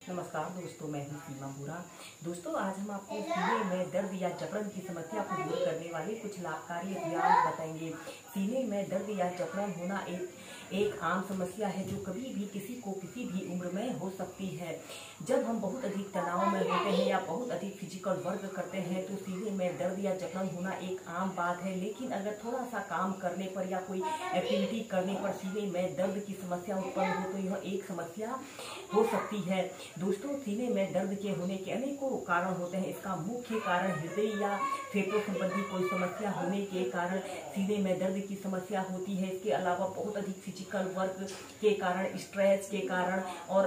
नमस्कार दोस्तों, मैं हूं सीमा बुरा। दोस्तों, आज हम आपको सीने में दर्द या जकड़न की समस्या को दूर करने वाले कुछ लाभकारी अभ्यास बताएंगे। सीने में दर्द या जकड़न होना एक आम समस्या है जो कभी भी किसी को किसी भी उम्र में हो सकती है। जब हम बहुत अधिक तनाव में होते हैं या बहुत अधिक फिजिकल वर्क करते हैं तो सीने में दर्द या जकड़न होना एक आम बात है। लेकिन अगर थोड़ा सा काम करने पर या कोई एक्टिविटी करने पर सीने में दर्द की समस्या उत्पन्न हो तो यह एक समस्या हो सकती है। दोस्तों, सीने में दर्द के होने के अनेकों कारण होते हैं। इसका मुख्य कारण हृदय या फेफड़ों संबंधी कोई समस्या होने के कारण सीने में दर्द की समस्या होती है। इसके अलावा बहुत अधिक फिजिकल वर्क के कारण, स्ट्रेस के कारण और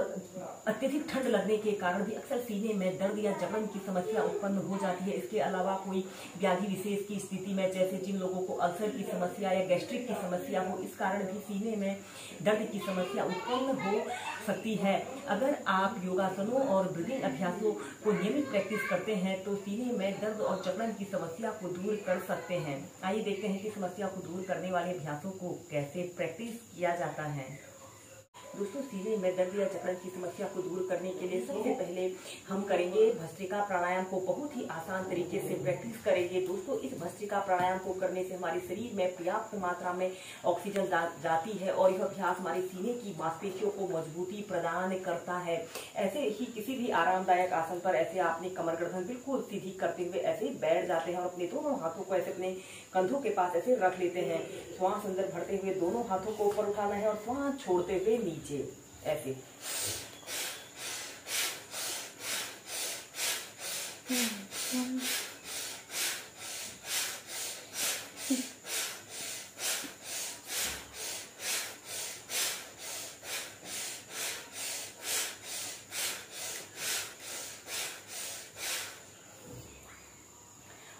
अत्यधिक ठंड लगने के कारण भी अक्सर सीने में दर्द या जकड़न की समस्या उत्पन्न हो जाती है। इसके अलावा कोई व्याधि विशेष की स्थिति में, जैसे जिन लोगों को अल्सर की समस्या या गैस्ट्रिक की समस्या हो, इस कारण भी सीने में दर्द की समस्या उत्पन्न हो सकती है। अगर आप योगासनों और ब्रीदिंग अभ्यासों को नियमित प्रैक्टिस करते हैं तो सीने में दर्द और जकड़न की समस्या को दूर कर सकते हैं। आइए देखते हैं कि समस्या को दूर करने वाले अभ्यासों को कैसे प्रैक्टिस किया जाता है। दोस्तों, सीने में दर्द या जकड़न की समस्या को दूर करने के लिए सबसे पहले हम करेंगे भस्त्रिका प्राणायाम को। बहुत ही आसान तरीके से प्रैक्टिस करेंगे। दोस्तों, इस भस्त्रिका प्राणायाम को करने से हमारे शरीर में पर्याप्त मात्रा में ऑक्सीजन जाती है और यह अभ्यास हमारे सीने की मांसपेशियों को मजबूती प्रदान करता है। ऐसे ही किसी भी आरामदायक आसन पर ऐसे आपने कमर गर्दन बिल्कुल सीधी करते हुए ऐसे बैठ जाते हैं और अपने दोनों हाथों को ऐसे अपने कंधों के पास ऐसे रख लेते हैं। श्वास अंदर भरते हुए दोनों हाथों को ऊपर उठाना है और श्वास छोड़ते हुए नीचे ऐसे।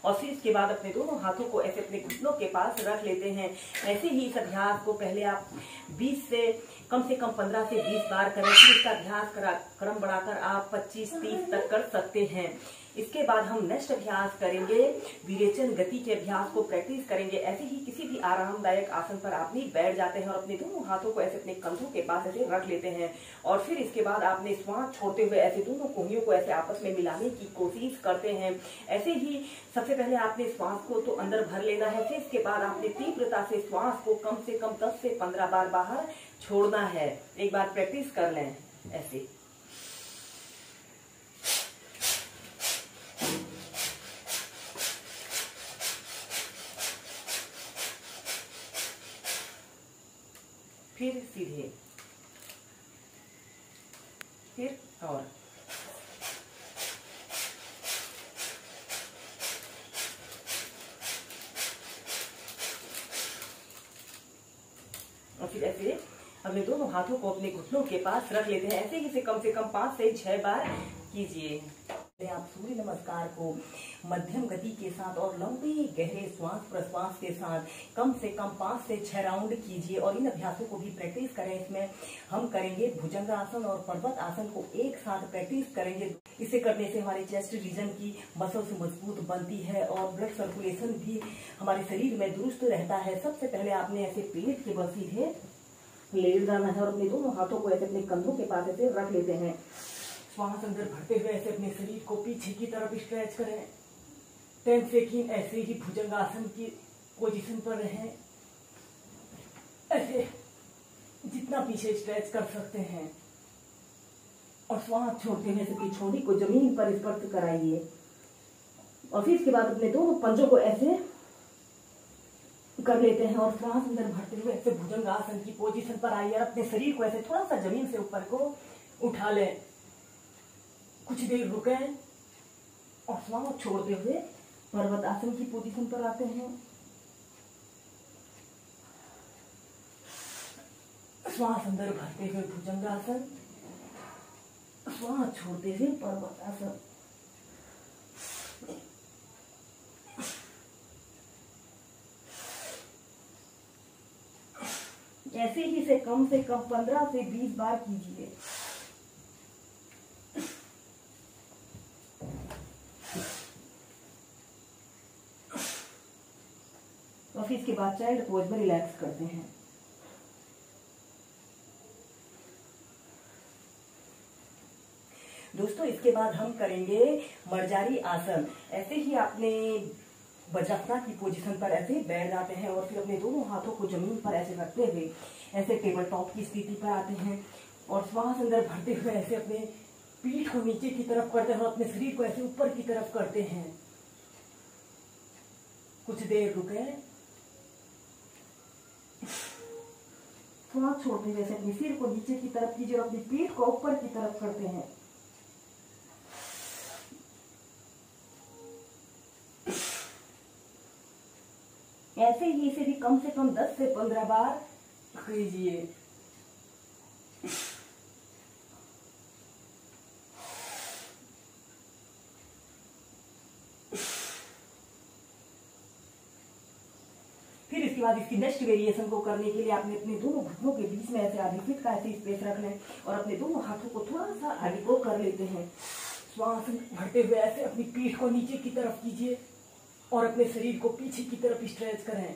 और फिर इसके बाद अपने दोनों हाथों को ऐसे अपने घुटनों के पास रख लेते हैं। ऐसे ही इस अभ्यास को पहले आप 20 से कम 15 से 20 बार करें। फिर इसका अभ्यास क्रम बढ़ाकर आप 25-30 तक कर सकते हैं। इसके बाद हम नेक्स्ट अभ्यास करेंगे, विरेचन गति के अभ्यास को प्रैक्टिस करेंगे। ऐसे ही किसी भी आरामदायक आसन पर आप बैठ जाते हैं और अपने दोनों हाथों को ऐसे अपने कंधों के पास ऐसे रख लेते हैं और फिर इसके बाद आपने श्वास छोड़ते हुए ऐसे दोनों कोहनियों को ऐसे आपस में मिलाने की कोशिश करते हैं। ऐसे ही सबसे पहले आपने श्वास को तो अंदर भर लेना है, फिर इसके बाद आपने तीव्रता से श्वास को कम से कम 10 से 15 बार बाहर छोड़ना है। एक बार प्रैक्टिस कर लें ऐसे। फिर सीधे, फिर और फिर ऐसे अपने दोनों हाथों को अपने घुटनों के पास रख लेते हैं। ऐसे ही से कम 5 से 6 बार कीजिए। आप सूर्य नमस्कार को मध्यम गति के साथ और लंबे गहरे श्वास प्रश्वास के साथ कम से कम 5 से 6 राउंड कीजिए और इन अभ्यासों को भी प्रैक्टिस करें। इसमें हम करेंगे भुजंगासन और पर्वत आसन को एक साथ प्रैक्टिस करेंगे। इसे करने से हमारे चेस्ट रीजन की मसल्स मजबूत बनती है और ब्लड सर्कुलेशन भी हमारे शरीर में दुरुस्त रहता है। सबसे पहले आपने ऐसे पेट के बल सीधे लेट जाना है और अपने दोनों हाथों को ऐसे अपने कंधों के पास ऐसे रख लेते हैं। श्वास अंदर भरते हुए ऐसे अपने शरीर को पीछे की तरफ स्ट्रेच करें। 10 सेकंड ऐसे ही भुजंगासन की पोजीशन पर रहें। ऐसे जितना पीछे स्ट्रेच कर सकते हैं और श्वास छोड़ते हुए अपनी छोड़ी को जमीन पर स्पर्श कराइए और फिर इसके बाद अपने दोनों पंजों को ऐसे कर लेते हैं और श्वास अंदर भरते हुए ऐसे भुजंगासन की पोजीशन पर आइए और अपने शरीर को ऐसे थोड़ा सा जमीन से ऊपर को उठा लें। कुछ देर रुकें और श्वास छोड़ते हुए पर्वत आसन की पोजीशन पर आते हैं। श्वास अंदर भरते हुए भुजंगासन, श्वास छोड़ते हुए पर्वत आसन। ऐसे ही से कम 15 से 20 बार कीजिए। और फिर इसके बाद चाइल्ड पोज में रिलैक्स करते हैं। दोस्तों इसके बाद हम करेंगे मर्जारी आसन। ऐसे ही आपने वज्रासन की पोजीशन पर ऐसे बैठ जाते हैं और फिर अपने दोनों हाथों को जमीन पर ऐसे रखते हुए ऐसे टेबल टॉप की स्थिति पर आते हैं और श्वास अंदर भरते हुए ऐसे अपने पीठ को नीचे की तरफ करते हैं और अपने शरीर को ऐसे ऊपर की तरफ करते हैं। कुछ देर रुके, श्वास छोड़ते हुए अपने सिर को नीचे की तरफ कीजिए और अपनी पीठ को ऊपर की तरफ करते हैं। ऐसे ही इसे भी कम से कम 10 से 15 बार कीजिए। फिर इसके बाद इसकी नेक्स्ट वेरिएशन को करने के लिए आपने अपने दोनों घुटनों के बीच में ऐसे आधी फीट का ऐसे स्पेस रख लें और अपने दोनों हाथों को थोड़ा सा आगे को कर लेते हैं। श्वास भरते हुए ऐसे अपनी पीठ को नीचे की तरफ कीजिए और अपने शरीर को पीछे की तरफ स्ट्रेच करें।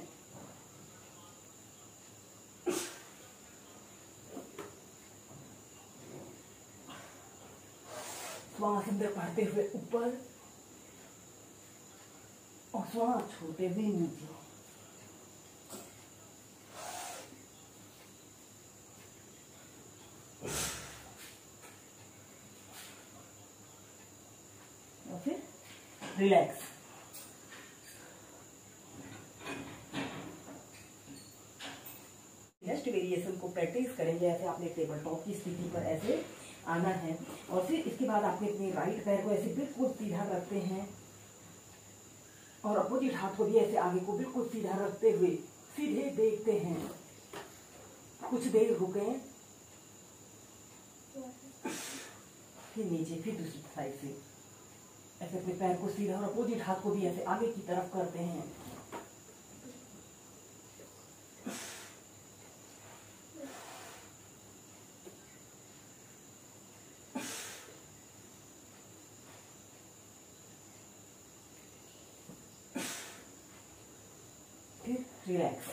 श्वास अंदर भरते हुए ऊपर और श्वास छोड़ते हुए नीचे। और फिर रिलैक्स। नेक्स्ट वेरिएशन को प्रैक्टिस करेंगे। ऐसे आपने टेबल टॉप की स्थिति पर ऐसे आना है और फिर इसके बाद आपने अपने राइट पैर को ऐसे बिल्कुल सीधा रखते हैं और अपोजिट हाथ को भी ऐसे आगे को बिल्कुल सीधा रखते हुए सीधे देखते हैं। कुछ देर रुके, फिर नीचे, फिर दूसरी साइड से ऐसे अपने पैर को सीधा और अपोजिट हाथ को भी ऐसे आगे की तरफ करते हैं। फिर रिलैक्स।